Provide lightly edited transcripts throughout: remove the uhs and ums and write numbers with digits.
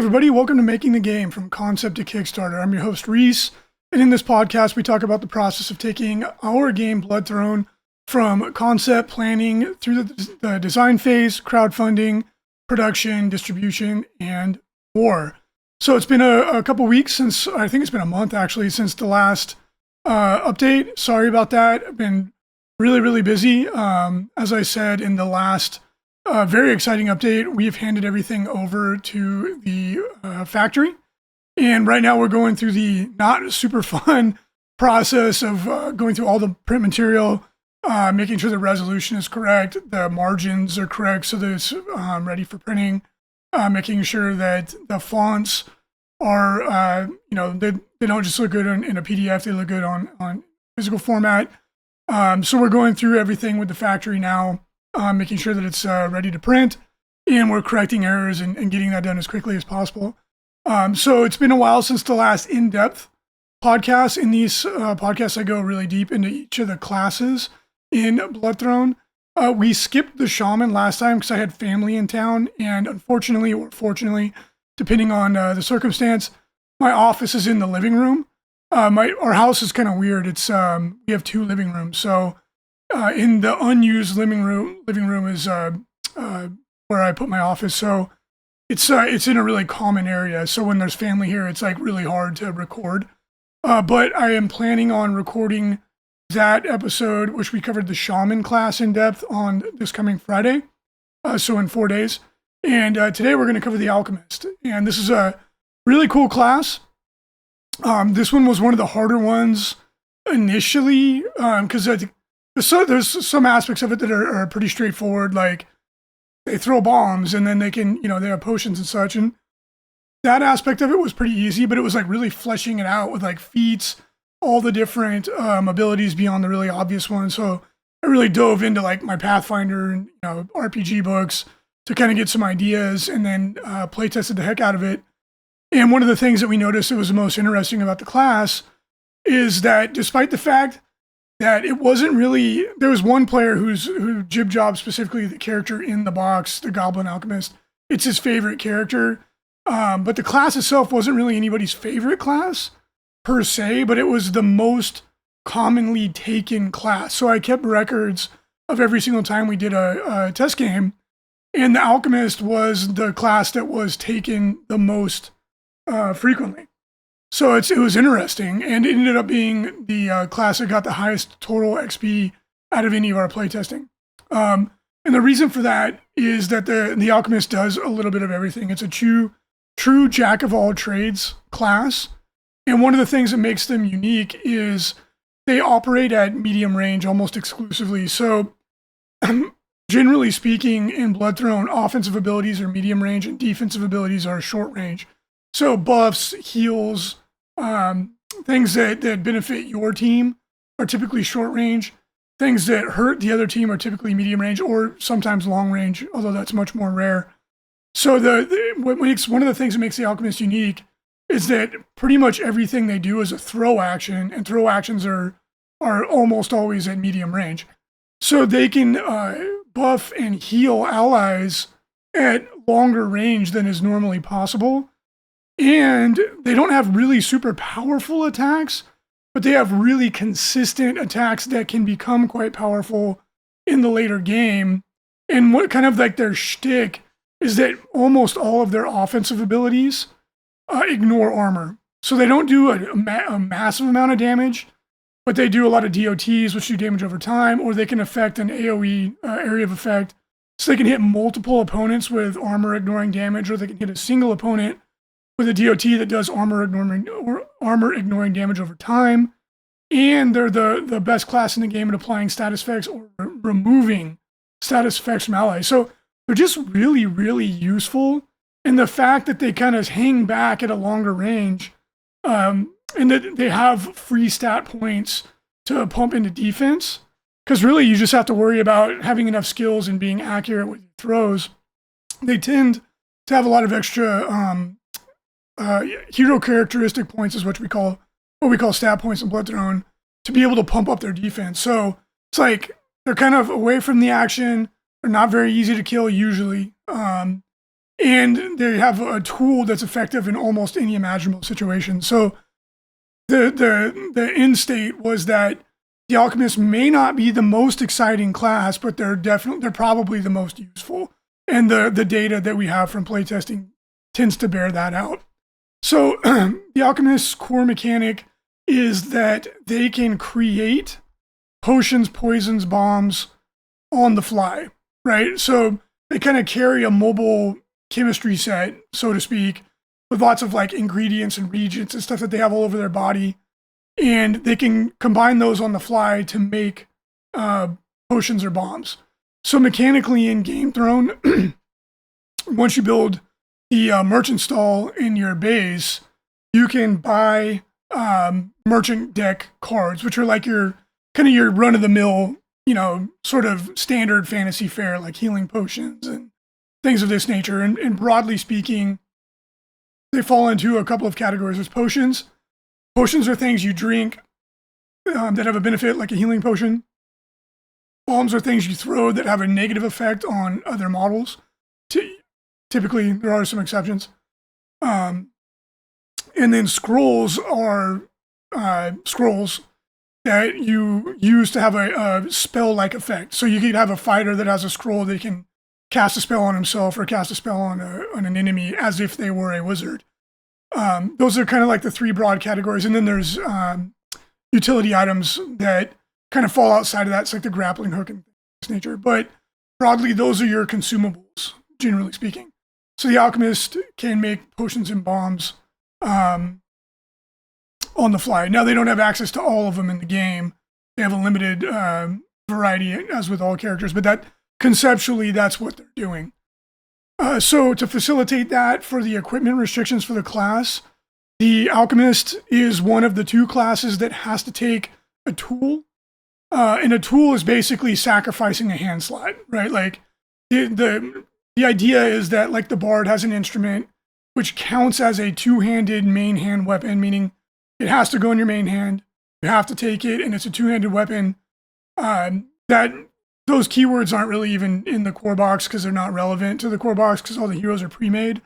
everybody. Welcome to Making the Game from Concept to Kickstarter. I'm your host, Reece, and in this podcast, we talk about the process of taking our game, Blood Throne, from concept planning through the design phase, crowdfunding, production, distribution, and more. So it's been a couple weeks since, I think it's been a month actually, since the last update. Sorry about that. I've been really busy. As I said in the last very exciting update, we've handed everything over to the factory. And right now we're going through the not super fun process of going through all the print material, making sure the resolution is correct, the margins are correct so that it's ready for printing, making sure that the fonts are, they don't just look good in a PDF, they look good on physical format. So we're going through everything with the factory now, making sure that it's ready to print, and we're correcting errors and getting that done as quickly as possible. So it's been a while since the last in-depth podcast. In these podcasts, I go really deep into each of the classes in Blood Throne. We skipped the shaman last time because I had family in town, and unfortunately or fortunately, depending on the circumstance, my office is in the living room. Our house is kind of weird. It's we have two living rooms, so in the unused living room is where I put my office. So it's in a really common area. So when there's family here, it's like really hard to record. But I am planning on recording that episode, which we covered the shaman class in depth on this coming Friday. So in 4 days. And today we're going to cover the Alchemist. And this is a really cool class. This one was one of the harder ones initially, because there's some aspects of it that are pretty straightforward, like they throw bombs and then they can, they have potions and such. And that aspect of it was pretty easy, but it was like really fleshing it out with like feats, all the different abilities beyond the really obvious ones. So I really dove into like my Pathfinder and RPG books to kind of get some ideas, and then play tested the heck out of it. And one of the things that we noticed that was the most interesting about the class is that despite the fact that it wasn't really, there was one player who Jib Job, specifically the character in the box, the Goblin Alchemist, it's his favorite character. But the class itself wasn't really anybody's favorite class per se, but it was the most commonly taken class. So I kept records of every single time we did a test game, and the Alchemist was the class that was taken the most frequently. So it was interesting, and it ended up being the class that got the highest total XP out of any of our playtesting. And the reason for that is that the Alchemist does a little bit of everything. It's a true jack of all trades class. And one of the things that makes them unique is they operate at medium range almost exclusively. So generally speaking, in Blood Throne, offensive abilities are medium range and defensive abilities are short range. So buffs, heals, things that benefit your team are typically short range. Things that hurt the other team are typically medium range or sometimes long range, although that's much more rare. So one of the things that makes the Alchemist unique is that pretty much everything they do is a throw action, and throw actions are almost always at medium range. So they can buff and heal allies at longer range than is normally possible. And they don't have really super powerful attacks, but they have really consistent attacks that can become quite powerful in the later game. And what kind of like their shtick is that almost all of their offensive abilities ignore armor. So they don't do a massive amount of damage, but they do a lot of DOTs, which do damage over time, or they can affect an AoE area of effect. So they can hit multiple opponents with armor ignoring damage, or they can hit a single opponent with a DOT that does armor ignoring damage over time. And they're the best class in the game at applying status effects or removing status effects from allies. So they're just really useful. And the fact that they kind of hang back at a longer range, and that they have free stat points to pump into defense, because really you just have to worry about having enough skills and being accurate with your throws. They tend to have a lot of extra hero characteristic points, is what we call stat points in Blood Throne, to be able to pump up their defense. So it's like they're kind of away from the action. They're not very easy to kill usually. and they have a tool that's effective in almost any imaginable situation. So the end state was that the Alchemist may not be the most exciting class, but they're probably the most useful. And the data that we have from playtesting tends to bear that out. So the Alchemist's core mechanic is that they can create potions, poisons, bombs on the fly, right? So they kind of carry a mobile chemistry set, so to speak, with lots of like ingredients and reagents and stuff that they have all over their body. And they can combine those on the fly to make potions or bombs. So mechanically in Game Throne, once you build the merchant stall in your base, you can buy merchant deck cards, which are like your kind of your run-of-the-mill, sort of standard fantasy fare, like healing potions and things of this nature. And broadly speaking, they fall into a couple of categories. There's potions. Potions are things you drink that have a benefit, like a healing potion. Bombs are things you throw that have a negative effect on other models. Typically, there are some exceptions. And then scrolls are scrolls that you use to have a spell-like effect. So you could have a fighter that has a scroll that can cast a spell on himself or cast a spell on an enemy as if they were a wizard. Those are kind of like the three broad categories. And then there's utility items that kind of fall outside of that. It's like the grappling hook and this nature. But broadly, those are your consumables, generally speaking. So the Alchemist can make potions and bombs on the fly. Now, they don't have access to all of them in the game. They have a limited variety, as with all characters. But that conceptually, that's what they're doing. So to facilitate that for the equipment restrictions for the class, the Alchemist is one of the two classes that has to take a tool. And a tool is basically sacrificing a hand slot, right? Like the idea is that like the Bard has an instrument which counts as a two-handed main hand weapon, meaning it has to go in your main hand. You have to take it, and it's a two-handed weapon. Those keywords aren't really even in the core box because they're not relevant to the core box because all the heroes are pre-made.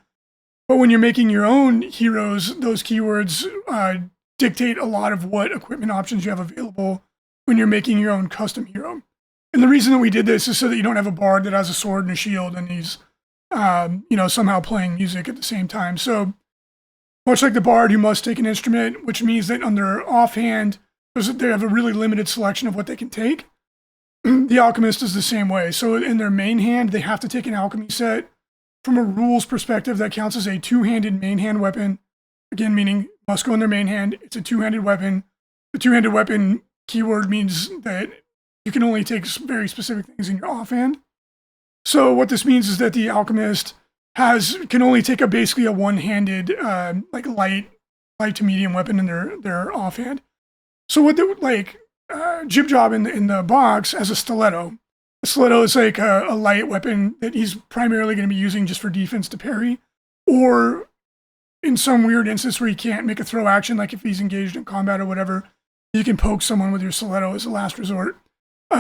But when you're making your own heroes, those keywords dictate a lot of what equipment options you have available when you're making your own custom hero. And the reason that we did this is so that you don't have a bard that has a sword and a shield and he's, somehow playing music at the same time. So much like the bard who must take an instrument, which means that on their offhand, they have a really limited selection of what they can take. The Alchemist is the same way. So in their main hand, they have to take an alchemy set. From a rules perspective, that counts as a two-handed main hand weapon. Again, meaning must go in their main hand. It's a two-handed weapon. The two-handed weapon keyword means that you can only take very specific things in your offhand. So what this means is that the Alchemist can only take basically a one-handed, light to medium weapon in their offhand. So what Jib Job in the box has a stiletto. A stiletto is like a light weapon that he's primarily going to be using just for defense to parry, or in some weird instance where he can't make a throw action, like if he's engaged in combat or whatever, you can poke someone with your stiletto as a last resort.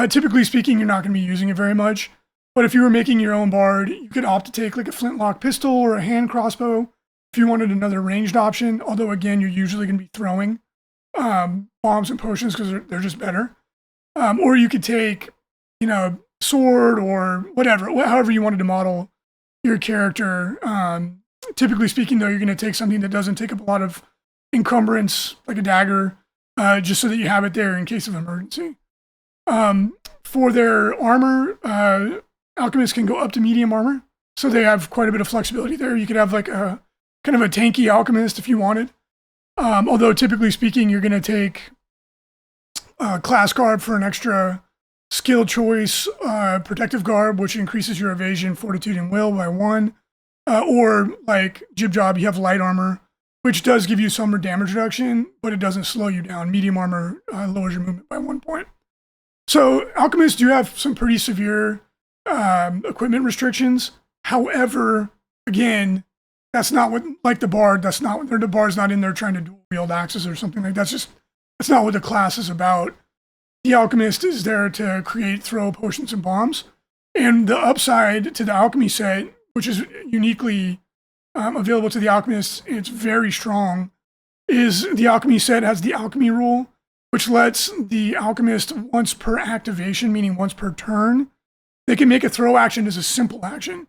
Typically speaking, you're not going to be using it very much, but if you were making your own bard, you could opt to take like a flintlock pistol or a hand crossbow if you wanted another ranged option, although again, you're usually going to be throwing bombs and potions because they're just better. Or you could take, sword or whatever, however you wanted to model your character. Typically speaking, though, you're going to take something that doesn't take up a lot of encumbrance, like a dagger, just so that you have it there in case of emergency. For their armor, Alchemists can go up to medium armor, so they have quite a bit of flexibility there. You could have like a kind of a tanky Alchemist if you wanted. Although typically speaking, you're going to take class garb for an extra skill choice, protective garb, which increases your evasion, fortitude, and will by 1. Or like Jib Job, you have light armor, which does give you some damage reduction, but it doesn't slow you down. Medium armor lowers your movement by 1 point. So Alchemists do have some pretty severe equipment restrictions. However, again, that's not what, like the Bard, the Bard's not in there trying to dual wield axes or something like that. That's not what the class is about. The Alchemist is there to create throw potions and bombs. And the upside to the alchemy set, which is uniquely available to the Alchemist, and it's very strong, is the Alchemy set has the Alchemy rule, which lets the Alchemist once per activation, meaning once per turn, they can make a throw action as a simple action.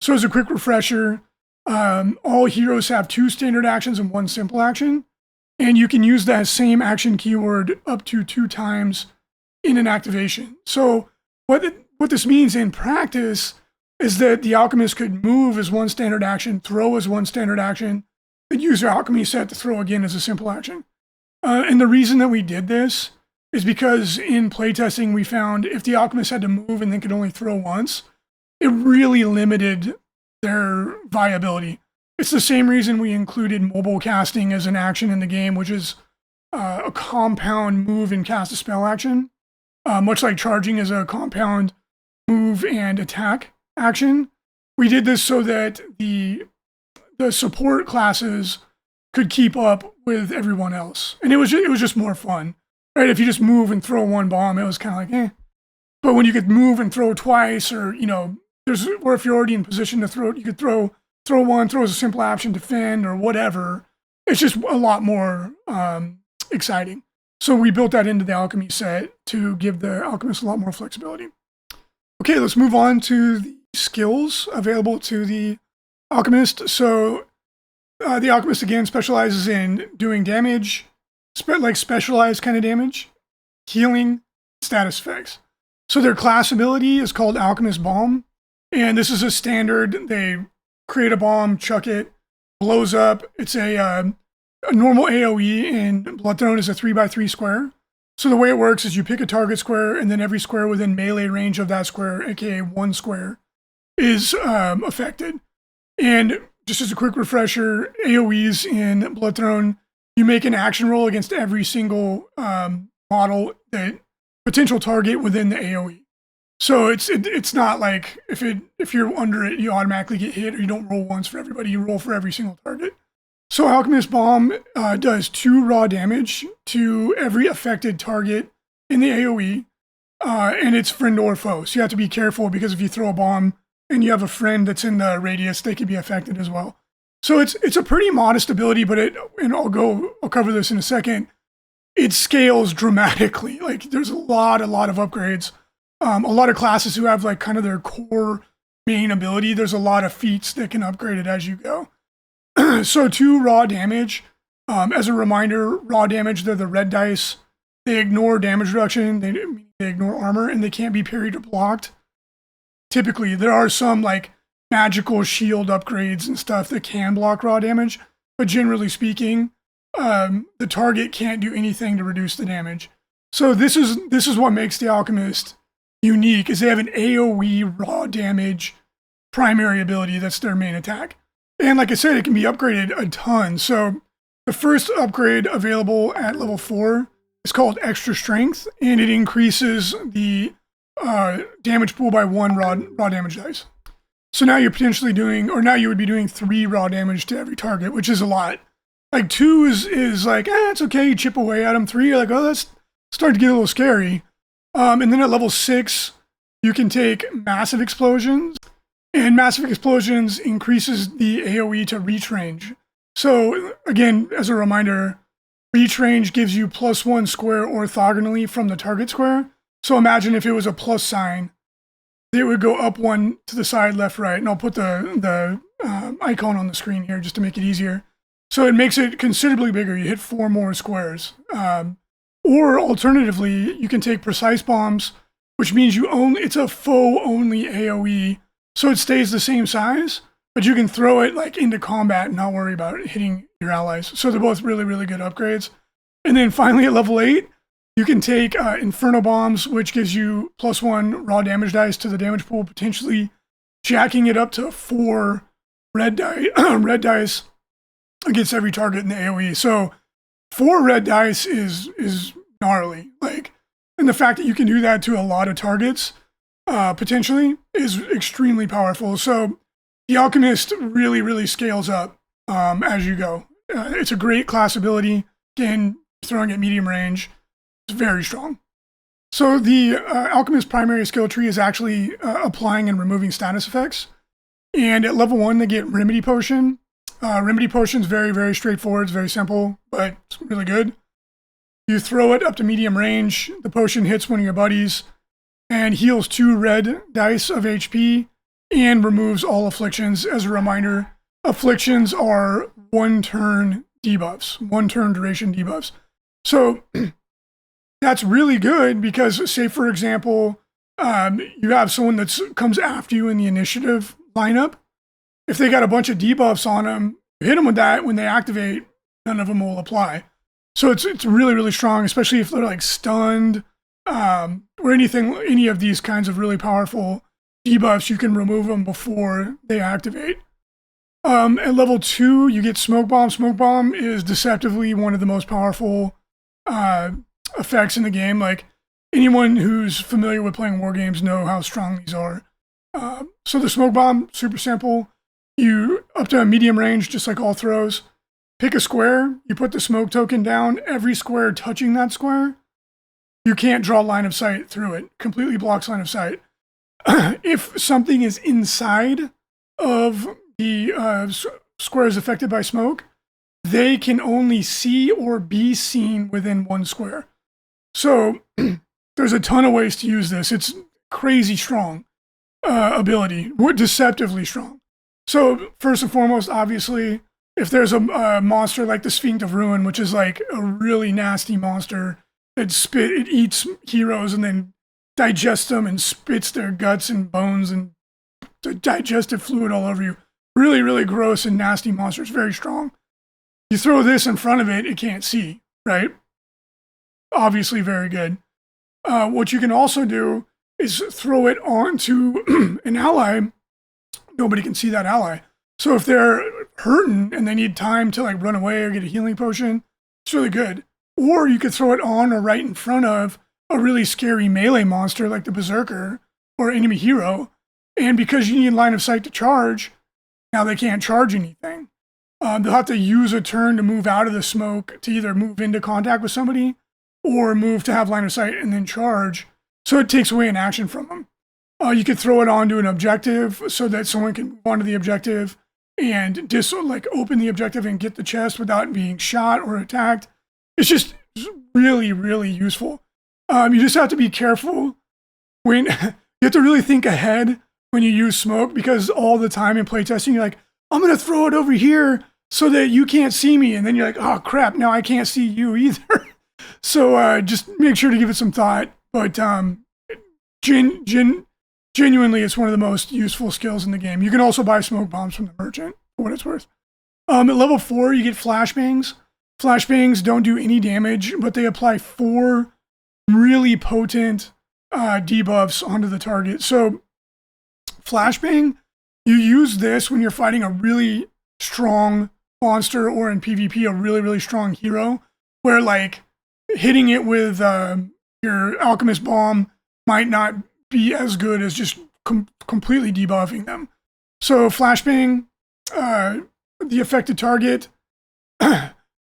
So as a quick refresher, all heroes have 2 standard actions and 1 simple action, and you can use that same action keyword up to 2 times in an activation. So what this means in practice is that the Alchemist could move as 1 standard action, throw as 1 standard action, and use their Alchemy set to throw again as a simple action. And the reason that we did this is because in playtesting we found if the Alchemist had to move and then could only throw once, it really limited their viability. It's the same reason we included mobile casting as an action in the game, which is a compound move and cast a spell action. Much like charging is a compound move and attack action. We did this so that the support classes could keep up with everyone else. And it was just more fun, right? If you just move and throw 1 bomb, it was kind of like, eh. But when you could move and throw twice, or, or if you're already in position to throw, you could throw 1, throw as a simple action, defend, or whatever. It's just a lot more exciting. So we built that into the Alchemy set to give the Alchemist a lot more flexibility. Okay, let's move on to the skills available to the Alchemist. So the Alchemist, again, specializes in doing damage, like specialized kind of damage, healing, status effects. So their class ability is called Alchemist Bomb. And this is a standard. They create a bomb, chuck it, blows up. It's a normal AoE in Bloodthrone is a 3x3 square. So the way it works is you pick a target square, and then every square within melee range of that square, aka 1 square, is affected. And just as a quick refresher, AoEs in Bloodthrone, you make an action roll against every single model that potential target within the AoE. So it's not like if you're under it, you automatically get hit, or you don't roll once for everybody, you roll for every single target. So Alchemist Bomb does 2 raw damage to every affected target in the AoE, and it's friend or foe. So you have to be careful, because if you throw a bomb and you have a friend that's in the radius, they could be affected as well. So it's a pretty modest ability, but and I'll cover this in a second. It scales dramatically. Like there's a lot of upgrades. A lot of classes who have like kind of their core main ability, there's a lot of feats that can upgrade it as you go. So 2 raw damage. As a reminder, raw damage, they're the red dice. They ignore damage reduction, they ignore armor, and they can't be parried or blocked. Typically, there are some like magical shield upgrades and stuff that can block raw damage, but generally speaking, the target can't do anything to reduce the damage. So this is what makes the Alchemist unique, is they have an AoE raw damage primary ability. That's their main attack. And like I said, it can be upgraded a ton. So the first upgrade available at level 4 is called Extra Strength, and it increases the damage pool by 1 raw damage dice. So now you're potentially now you would be doing 3 raw damage to every target, which is a lot. Like 2 is like, it's okay, you chip away at them. 3, you're like, oh, that's starting to get a little scary. And then at level 6, you can take Massive Explosions. And Massive Explosions increases the AoE to reach range. So again, as a reminder, reach range gives you +1 square orthogonally from the target square. So imagine if it was a plus sign, it would go up 1 to the side, left, right. And I'll put the icon on the screen here just to make it easier. So it makes it considerably bigger. You hit 4 more squares. Or alternatively, you can take Precise Bombs, which means it's a foe-only AoE. So it stays the same size, but you can throw it like into combat and not worry about it hitting your allies. So they're both really, really good upgrades. And then finally at level 8, you can take Inferno Bombs, which gives you +1 raw damage dice to the damage pool, potentially jacking it up to 4 red dice against every target in the AoE. So 4 red dice is gnarly. And the fact that you can do that to a lot of targets potentially is extremely powerful. So the Alchemist really, really scales up as you go. It's a great class ability. Again, throwing at medium range, it's very strong. So the Alchemist primary skill tree is actually applying and removing status effects. And at level 1, they get Remedy Potion. Remedy Potion is very, very straightforward. It's very simple, but it's really good. You throw it up to medium range. The potion hits one of your buddies and heals 2 red dice of HP and removes all afflictions. As a reminder, afflictions are 1-turn debuffs, 1-turn duration debuffs. So that's really good because, say, for example, you have someone that comes after you in the initiative lineup. If they got a bunch of debuffs on them, you hit them with that, when they activate, none of them will apply. So it's really, really strong, especially if they're like stunned or any of these kinds of really powerful debuffs. You can remove them before they activate. At level 2, you get Smoke Bomb. Smoke Bomb is deceptively one of the most powerful effects in the game. Like, anyone who's familiar with playing war games know how strong these are. So the Smoke Bomb, super simple. You, up to a medium range, just like all throws, pick a square, you put the smoke token down, every square touching that square, you can't draw line of sight through it. Completely blocks line of sight. If something is inside of the squares affected by smoke, they can only see or be seen within 1 square. So there's a ton of ways to use this. It's crazy strong ability. We're deceptively strong. So first and foremost, obviously, if there's a monster like the Sphinx of Ruin, which is like a really nasty monster it eats heroes and then digests them and spits their guts and bones and digestive fluid all over you. Really, really gross and nasty monster. It's very strong. You throw this in front of it, it can't see, right? Obviously very good. What you can also do is throw it onto an ally. Nobody can see that ally. So if they're hurting and they need time to like run away or get a healing potion, it's really good. Or you could throw it on or right in front of a really scary melee monster like the Berserker or enemy hero. And because you need line of sight to charge, now they can't charge anything. They'll have to use a turn to move out of the smoke to either move into contact with somebody or move to have line of sight and then charge. So it takes away an action from them. You could throw it onto an objective so that someone can move onto the objective and open the objective and get the chest without being shot or attacked. It's just really, really useful. You just have to be careful when you have to really think ahead when you use smoke, because all the time in playtesting, you're like, I'm going to throw it over here so that you can't see me. And then you're like, oh crap, now I can't see you either. So just make sure to give it some thought. But genuinely, it's one of the most useful skills in the game. You can also buy smoke bombs from the merchant, for what it's worth. At level 4, you get flashbangs. Flashbangs don't do any damage, but they apply 4 really potent debuffs onto the target. So flashbang, you use this when you're fighting a really strong monster or in PvP, a really, really strong hero, where like hitting it with your Alchemist bomb might not be as good as just completely debuffing them. So flashbang, the affected target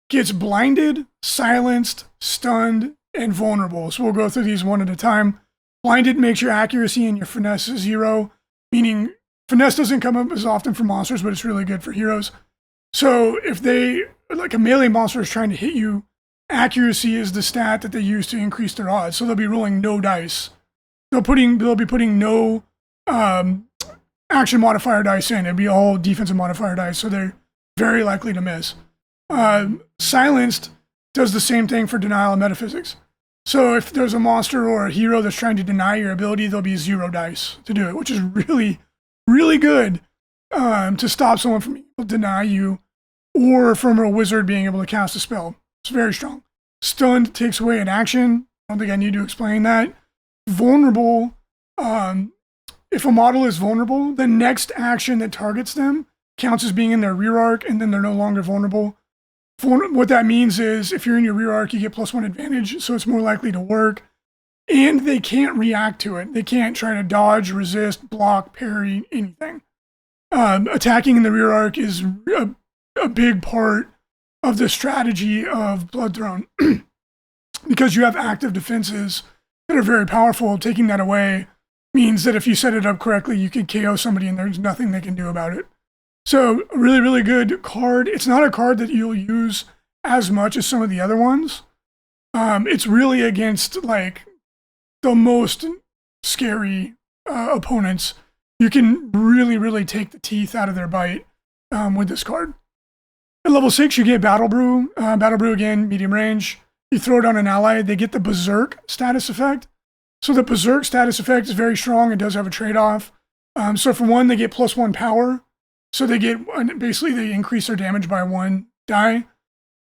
gets blinded, silenced, stunned, and vulnerable. So we'll go through these one at a time. Blinded makes your accuracy and your finesse 0, meaning finesse doesn't come up as often for monsters, but it's really good for heroes. So if they, like a melee monster is trying to hit you, accuracy is the stat that they use to increase their odds. So they'll be rolling no dice. They'll be putting no action modifier dice in. It'll be all defensive modifier dice, so they're very likely to miss. Silenced does the same thing for denial of metaphysics. So if there's a monster or a hero that's trying to deny your ability, there'll be 0 dice to do it, which is really, really good to stop someone from being able to deny you or from a wizard being able to cast a spell. It's very strong. Stunned takes away an action. I don't think I need to explain that. Vulnerable, if a model is vulnerable, the next action that targets them counts as being in their rear arc, and then they're no longer vulnerable. What that means is if you're in your rear arc, you get +1 advantage, so it's more likely to work. And they can't react to it. They can't try to dodge, resist, block, parry, anything. Attacking in the rear arc is a big part of the strategy of Blood Throne. Because you have active defenses that are very powerful, taking that away means that if you set it up correctly, you can KO somebody and there's nothing they can do about it. So really, really good card. It's not a card that you'll use as much as some of the other ones. It's really against like the most scary opponents. You can really, really take the teeth out of their bite with this card. At level 6, you get Battle Brew. Battle Brew, again, medium range. You throw it on an ally, they get the Berserk status effect. So the Berserk status effect is very strong. It does have a trade-off. So for one, they get +1 power. So they get, basically they increase their damage by 1 die.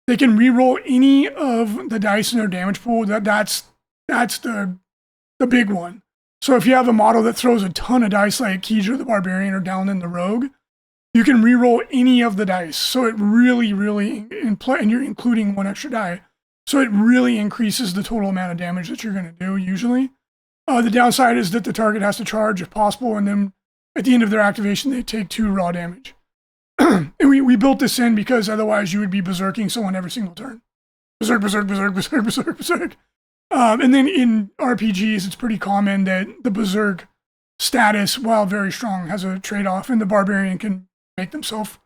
They can reroll any of the dice in their damage pool. That's the big one. So if you have a model that throws a ton of dice like Kidra the Barbarian or Downen the Rogue, you can reroll any of the dice. So it really, really, and you're including 1 extra die. So it really increases the total amount of damage that you're going to do usually. The downside is that the target has to charge if possible, and then at the end of their activation, they take 2 raw damage. And we built this in because otherwise you would be berserking someone every single turn. Berserk, berserk, berserk, berserk, berserk, berserk. And then in RPGs, it's pretty common that the berserk status, while very strong, has a trade-off, and the barbarian can make themselves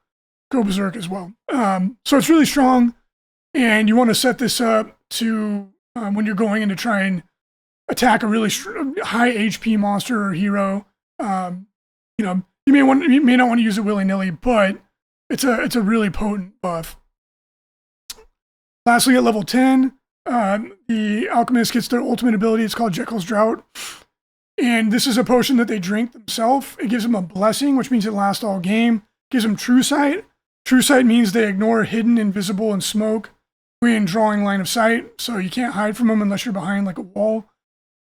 go berserk as well. So it's really strong, and you want to set this up to when you're going in to try and attack a really high HP monster or hero. You may not want to use it willy-nilly, but it's a really potent buff. Lastly, at level 10, the Alchemist gets their ultimate ability. It's called Jekyll's Drought. And this is a potion that they drink themselves. It gives them a blessing, which means it lasts all game. Gives them True Sight. True Sight means they ignore hidden, invisible, and smoke when drawing line of sight. So you can't hide from them unless you're behind like a wall.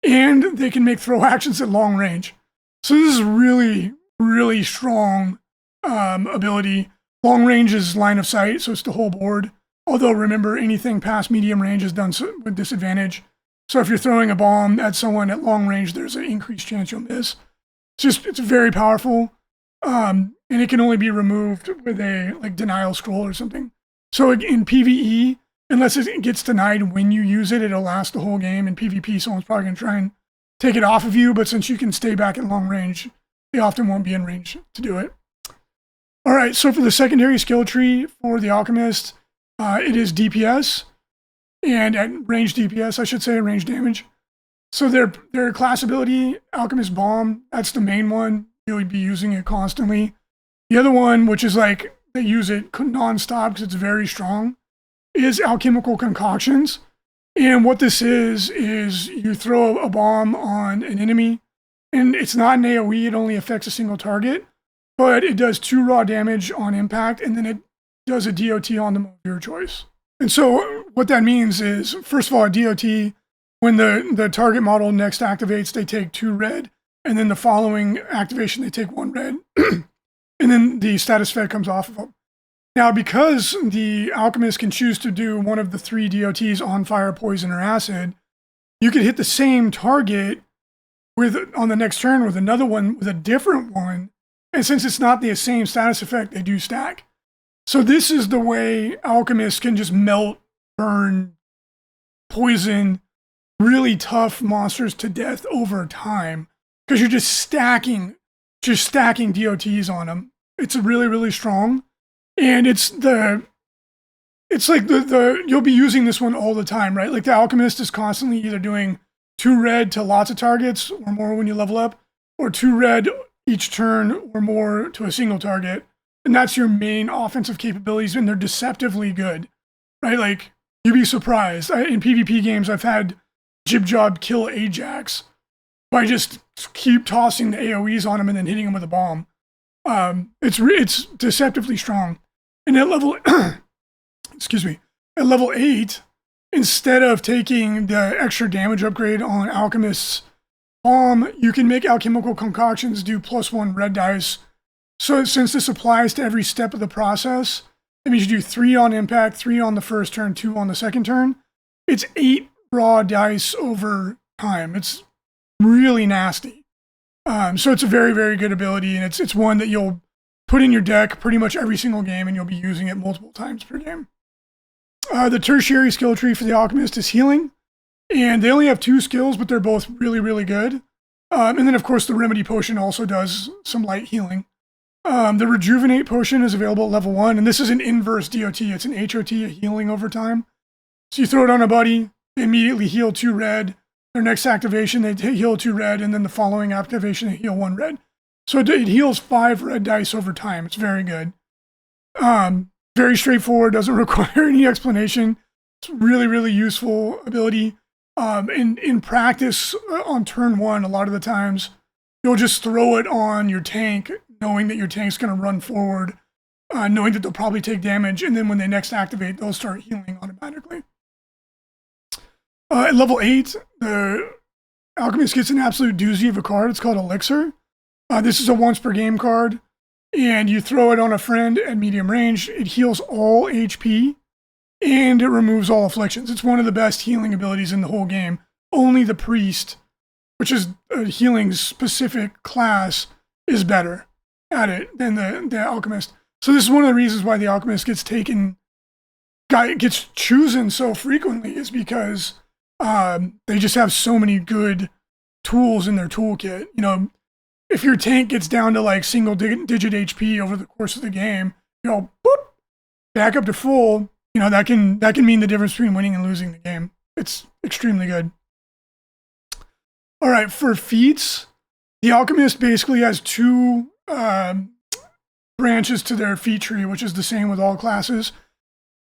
And they can make throw actions at long range. So this is really, really strong ability. Long range is line of sight, so it's the whole board. Although remember, anything past medium range is done with disadvantage. So if you're throwing a bomb at someone at long range, there's an increased chance you'll miss. It's very powerful. And it can only be removed with a like denial scroll or something. So in PvE, unless it gets denied when you use it, it'll last the whole game. In PvP, someone's probably going to try and take it off of you, but since you can stay back at long range, they often won't be in range to do it. All right, so for the secondary skill tree for the Alchemist, it is DPS, and at range DPS, I should say, range damage. So their class ability, Alchemist Bomb, that's the main one. You'll be using it constantly. The other one, which is like, they use it non-stop because it's very strong, is Alchemical Concoctions. And what this is you throw a bomb on an enemy, and it's not an AoE, it only affects a single target, but it does 2 raw damage on impact, and then it does a DOT on them of your choice. And so what that means is, first of all, a DOT, when the target model next activates, they take 2 red, and then the following activation, they take 1 red, and then the status effect comes off of them. Now, because the Alchemist can choose to do one of the 3 DOTs on fire, poison, or acid, you could hit the same target on the next turn with another one, with a different one, and since it's not the same status effect, they do stack. So this is the way Alchemists can just melt, burn, poison really tough monsters to death over time, because you're just stacking DOTs on them. It's really, really strong. And it's like you'll be using this one all the time, right? Like the Alchemist is constantly either doing 2 red to lots of targets or more when you level up, or 2 red each turn or more to a single target. And that's your main offensive capabilities, and they're deceptively good, right? Like, you'd be surprised. In PvP games, I've had Jib Job kill Ajax by just keep tossing the AoEs on him and then hitting him with a bomb. It's deceptively strong. And at level, at level 8, instead of taking the extra damage upgrade on Alchemist's Bomb, you can make Alchemical Concoctions do +1 red dice. So since this applies to every step of the process, it means you do 3 on impact, 3 on the first turn, 2 on the second turn. It's 8 raw dice over time. It's really nasty. So it's a very, very good ability, and it's one that you'll put in your deck pretty much every single game, and you'll be using it multiple times per game. The tertiary skill tree for the Alchemist is Healing, and they only have 2 skills, but they're both really, really good. And then, of course, the Remedy Potion also does some light healing. The Rejuvenate Potion is available at level 1, and this is an inverse DOT. It's an HOT, a healing over time. So you throw it on a buddy, they immediately heal 2 red. Their next activation, they heal 2 red, and then the following activation, they heal 1 red. So it heals 5 red dice over time. It's very good. Very straightforward, doesn't require any explanation. It's really, really useful ability. In practice, on turn 1, a lot of the times, you'll just throw it on your tank, knowing that your tank's going to run forward, knowing that they'll probably take damage, and then when they next activate, they'll start healing automatically. At level 8, the Alchemist gets an absolute doozy of a card. It's called Elixir. This is a once per game card, and you throw it on a friend at medium range. It heals all HP, and it removes all afflictions. It's one of the best healing abilities in the whole game. Only the Priest, which is a healing-specific class, is better at it than the Alchemist. So this is one of the reasons why the Alchemist gets chosen so frequently, is because they just have so many good tools in their toolkit. You know, if your tank gets down to like single digit HP over the course of the game, you know, boop, back up to full. You know, that can mean the difference between winning and losing the game. It's extremely good. All right, for feats, the Alchemist basically has 2 branches to their feat tree, which is the same with all classes.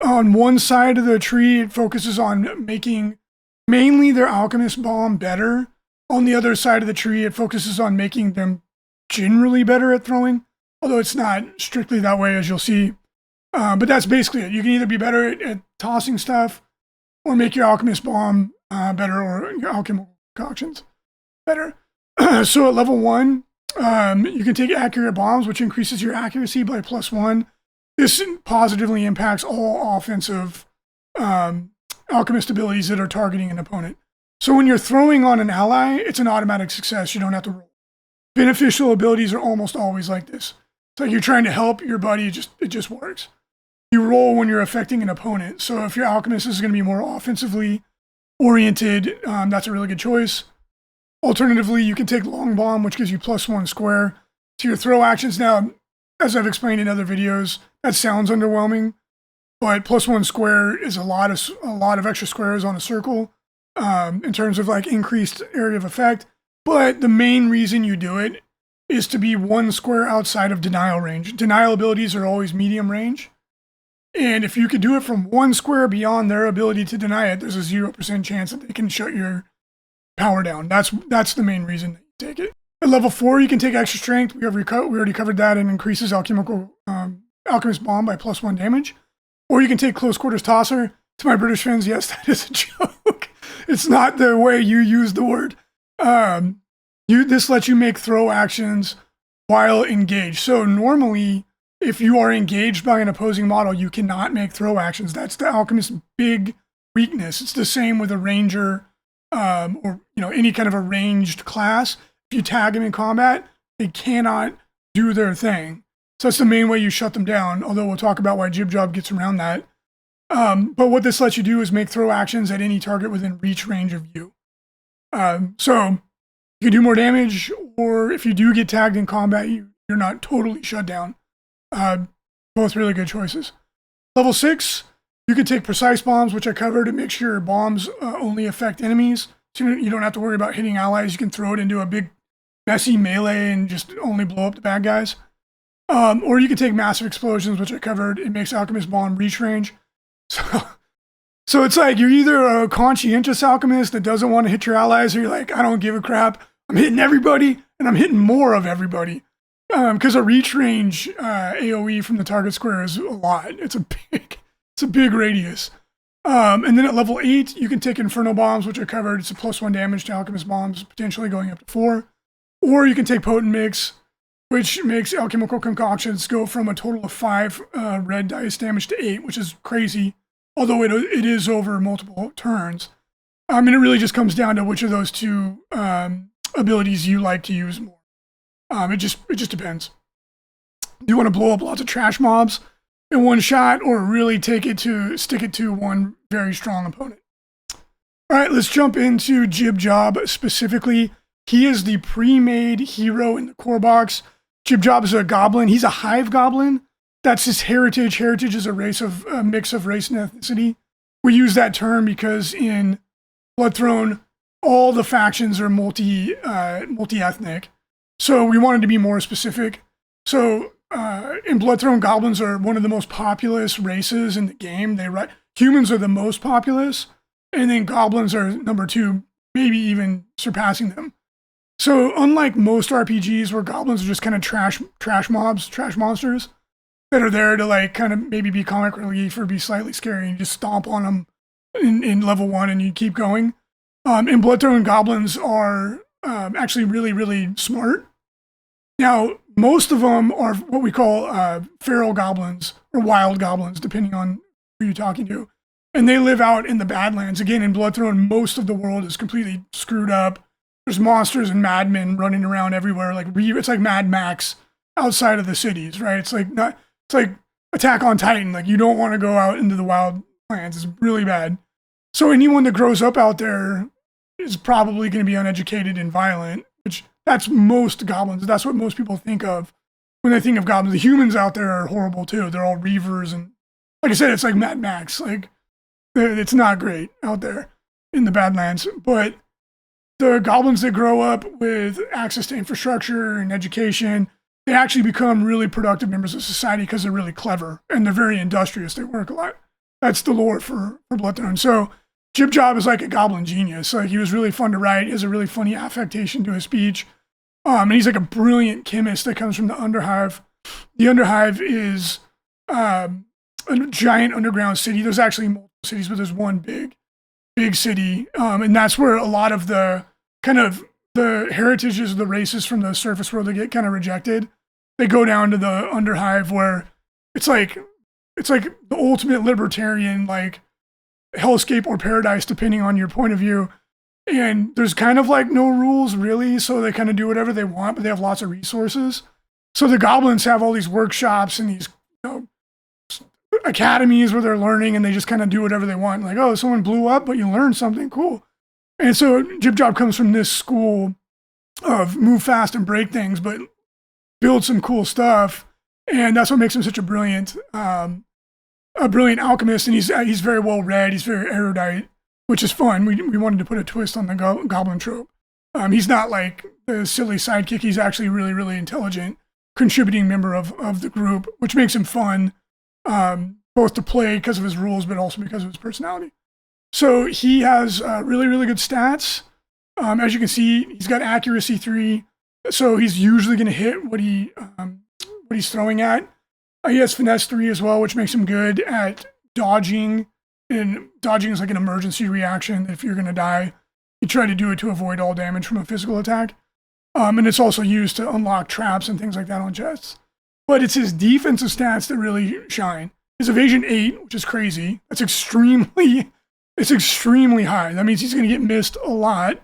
On one side of the tree, it focuses on making mainly their Alchemist bomb better. On the other side of the tree, it focuses on making them generally better at throwing, although it's not strictly that way, as you'll see. But that's basically it. You can either be better at tossing stuff, or make your Alchemist bomb better, or your alchemical concoctions better. So at level 1, you can take accurate bombs, which increases your accuracy by +1. This positively impacts all offensive Alchemist abilities that are targeting an opponent. So when you're throwing on an ally, it's an automatic success. You don't have to roll. Beneficial abilities are almost always like this. It's like you're trying to help your buddy, it just works. You roll when you're affecting an opponent. So if your Alchemist is going to be more offensively oriented, that's a really good choice. Alternatively, you can take Long Bomb, which gives you +1 square to your throw actions. Now, as I've explained in other videos, that sounds underwhelming, but +1 square is a lot of extra squares on a circle in terms of like increased area of effect. But the main reason you do it is to be 1 square outside of denial range. Denial abilities are always medium range. And if you could do it from 1 square beyond their ability to deny it, there's a 0% chance that they can shut your power down. That's the main reason that you take it. At level 4, you can take extra strength. We already covered that, and increases Alchemist bomb by +1 damage. Or you can take close quarters tosser. To my British fans, yes, that is a joke. It's not the way you use the word. This lets you make throw actions while engaged. So normally, if you are engaged by an opposing model, you cannot make throw actions. That's the Alchemist's big weakness. It's the same with a ranger, or any kind of a ranged class. If you tag them in combat, they cannot do their thing. So that's the main way you shut them down, although we'll talk about why Jib Job gets around that. But what this lets you do is make throw actions at any target within reach range of you. So you can do more damage, or if you do get tagged in combat, you're not totally shut down. Both really good choices. Level 6, you can take precise bombs, which I covered. It makes sure your bombs only affect enemies. So you don't have to worry about hitting allies. You can throw it into a big, messy melee and just only blow up the bad guys. Or you can take massive explosions, which I covered. It makes Alchemist bomb reach range. So it's like you're either a conscientious Alchemist that doesn't want to hit your allies, or you're like, I don't give a crap. I'm hitting everybody, and I'm hitting more of everybody. Because a reach range AoE from the target square is a lot. It's a big radius. And then at level 8, you can take Inferno Bombs, which I covered. It's a +1 damage to Alchemist Bombs, potentially going up to 4. Or you can take Potent Mix, which makes alchemical concoctions go from a total of 5 red dice damage to 8, which is crazy, although it is over multiple turns. And it really just comes down to which of those 2 abilities you like to use more. It just depends. Do you want to blow up lots of trash mobs in one shot, or really stick it to one very strong opponent? All right, let's jump into Jib Job specifically. He is the pre-made hero in the core box. Jib Job is a goblin. He's a hive goblin. That's his heritage. Heritage is a mix of race and ethnicity. We use that term because in Bloodthrone, all the factions are multi-ethnic. So we wanted to be more specific. So in Bloodthrone, goblins are one of the most populous races in the game. Humans are the most populous, and then goblins are number 2, maybe even surpassing them. So unlike most RPGs where goblins are just kind of trash mobs, trash monsters that are there to like kind of maybe be comic relief or be slightly scary, and you just stomp on them in level 1 and you keep going. In Bloodthrone, goblins are actually really, really smart. Now, most of them are what we call feral goblins or wild goblins, depending on who you're talking to. And they live out in the Badlands. Again, in Bloodthrone, most of the world is completely screwed up. There's monsters and madmen running around everywhere. It's like Mad Max outside of the cities, right? It's like Attack on Titan. Like, you don't want to go out into the wild lands. It's really bad. So anyone that grows up out there is probably going to be uneducated and violent, which that's most goblins. That's what most people think of when they think of goblins. The humans out there are horrible too. They're all reavers, and like I said, it's like Mad Max. Like, it's not great out there in the Badlands. But the goblins that grow up with access to infrastructure and education, they actually become really productive members of society because they're really clever and they're very industrious. They work a lot. That's the lore for Bloodthrone. So Jib Job is like a goblin genius. Like, he was really fun to write. He has a really funny affectation to his speech. And he's like a brilliant chemist that comes from the Underhive. The Underhive is a giant underground city. There's actually multiple cities, but there's one big city. And that's where a lot of the kind of the heritages of the races from the surface world that get kind of rejected, they go down to the Underhive, where it's like the ultimate libertarian, like hellscape or paradise, depending on your point of view. And there's kind of like no rules really, so they kind of do whatever they want, but they have lots of resources. So the goblins have all these workshops and these academies where they're learning, and they just kind of do whatever they want. Like, oh, someone blew up, but you learned something cool. And so Jib Job comes from this school of move fast and break things, but build some cool stuff. And that's what makes him such a brilliant alchemist. And he's very well read. He's very erudite, which is fun. We wanted to put a twist on the goblin trope. He's not like the silly sidekick. He's actually really, really intelligent, contributing member of the group, which makes him fun, both to play because of his rules, but also because of his personality. So he has really, really good stats. As you can see, he's got accuracy 3, so he's usually going to hit what he's throwing at. He has finesse 3 as well, which makes him good at dodging. And dodging is like an emergency reaction. If you're going to die, you try to do it to avoid all damage from a physical attack. And it's also used to unlock traps and things like that on chests. But it's his defensive stats that really shine. His evasion 8, which is crazy. It's extremely high. That means he's going to get missed a lot.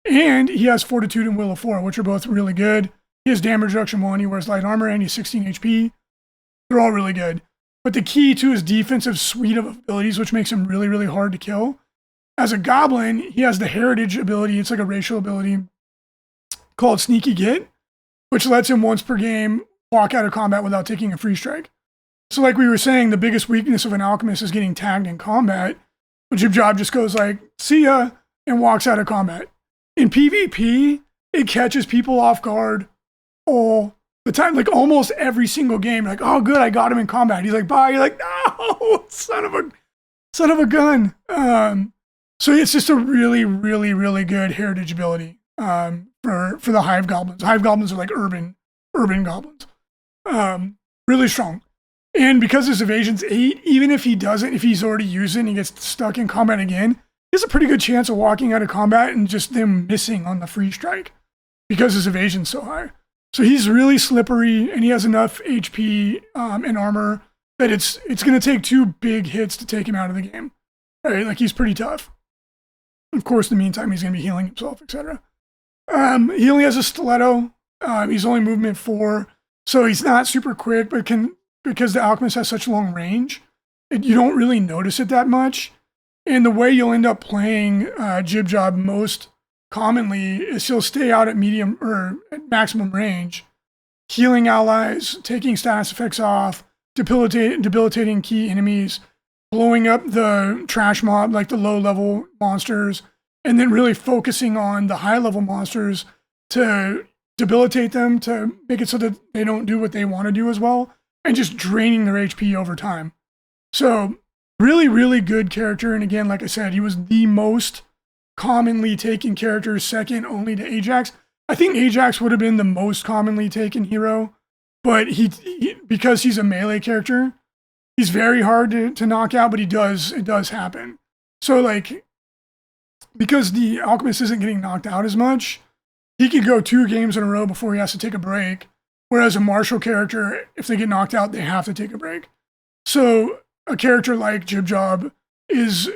And he has fortitude and will of 4, which are both really good. He has damage reduction 1. He wears light armor, and he's 16 HP. They're all really good. But the key to his defensive suite of abilities, which makes him really, really hard to kill. As a goblin, he has the heritage ability. It's like a racial ability called Sneaky Git, which lets him once per game walk out of combat without taking a free strike. So like we were saying, the biggest weakness of an alchemist is getting tagged in combat. Jib Job just goes like, see ya, and walks out of combat. In PvP, it catches people off guard all the time, like almost every single game. Like, oh good, I got him in combat. He's like, bye. You're like, no, son of a gun. So it's just a really, really, really good heritage ability for the hive goblins. Hive goblins are like urban goblins. Really strong. And because his evasion's 8, even if he's already used it and he gets stuck in combat again, he has a pretty good chance of walking out of combat and just them missing on the free strike because his evasion's so high. So he's really slippery, and he has enough HP and armor that it's going to take 2 big hits to take him out of the game. Right? Like, he's pretty tough. Of course, in the meantime, he's going to be healing himself, etc. He only has a stiletto. He's only movement 4, so he's not super quick, but because the alchemist has such long range, you don't really notice it that much. And the way you'll end up playing Jib Job most commonly is he'll stay out at medium or at maximum range, healing allies, taking status effects off, debilitating key enemies, blowing up the trash mob, like the low-level monsters, and then really focusing on the high-level monsters to debilitate them, to make it so that they don't do what they want to do as well, and just draining their HP over time. So really, really good character. And again, like I said, he was the most commonly taken character, second only to Ajax. I think Ajax would have been the most commonly taken hero, but he because he's a melee character, he's very hard to knock out, but it does happen. So like, because the Alchemist isn't getting knocked out as much, he could go 2 games in a row before he has to take a break. Whereas a martial character, if they get knocked out, they have to take a break. So a character like Jib Job is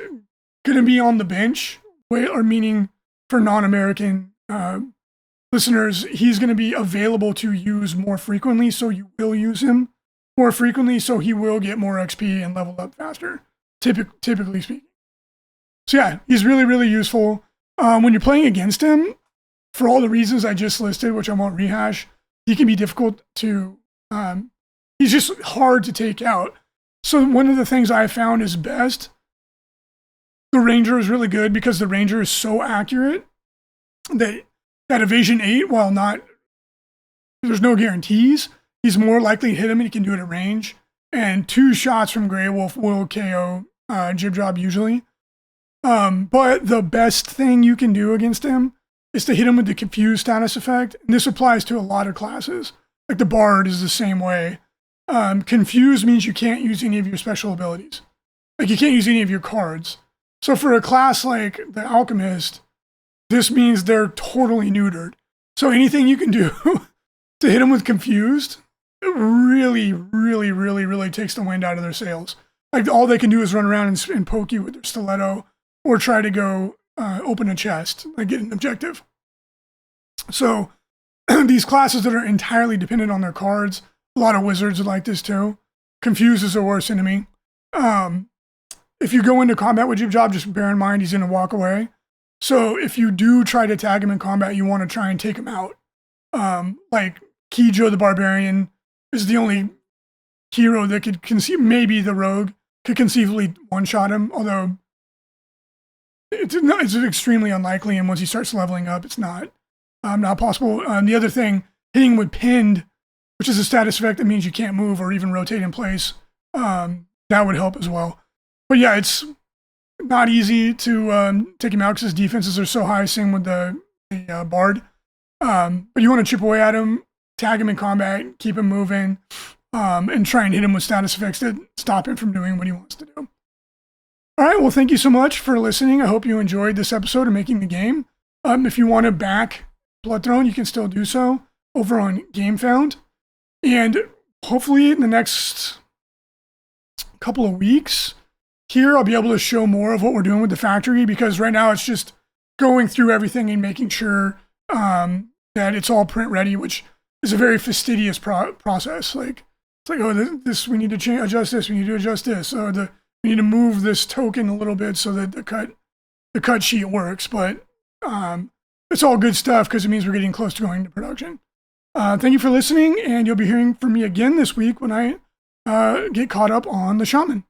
going to be on the bench, or meaning for non-American listeners, he's going to be available to use more frequently. So you will use him more frequently, so he will get more XP and level up faster, typically speaking. So yeah, he's really, really useful. When you're playing against him, for all the reasons I just listed, which I won't rehash, he can be difficult to, he's just hard to take out. So one of the things I found is best, the Ranger is really good because the Ranger is so accurate that evasion 8, while not, there's no guarantees, he's more likely to hit him and he can do it at range. And 2 shots from Grey Wolf will KO Jib Job usually. But the best thing you can do against him is to hit him with the Confuse status effect. And this applies to a lot of classes. Like the Bard is the same way. Confuse means you can't use any of your special abilities. Like you can't use any of your cards. So for a class like the Alchemist, this means they're totally neutered. So anything you can do to hit them with Confused, it really, really, really, really takes the wind out of their sails. Like all they can do is run around and poke you with their stiletto or try to go open a chest, like get an objective. So these classes that are entirely dependent on their cards, a lot of wizards are like this too. Confuse is their worst enemy. If you go into combat with Jib Job, just bear in mind he's going to walk away. So if you do try to tag him in combat, you want to try and take him out. Like Kijo the Barbarian is the only hero that could conceive, maybe the Rogue could conceivably one-shot him, although it's extremely unlikely, and once he starts leveling up, it's not possible. The other thing, hitting with Pinned, which is a status effect that means you can't move or even rotate in place, that would help as well. But yeah, it's not easy to take him out because his defenses are so high, same with the Bard. But you want to chip away at him, tag him in combat, keep him moving, and try and hit him with status effects that stop him from doing what he wants to do. All right, well, thank you so much for listening. I hope you enjoyed this episode of Making the Game. If you want to back Bloodthrone, you can still do so over on GameFound. And hopefully in the next couple of weeks here, I'll be able to show more of what we're doing with the factory, because right now it's just going through everything and making sure that it's all print ready, which is a very fastidious process. Like, it's like, oh, this we need to adjust this, we need to adjust this, or we need to move this token a little bit so that the cut sheet works. But it's all good stuff because it means we're getting close to going to production. Thank you for listening, and you'll be hearing from me again this week when I get caught up on the Shaman.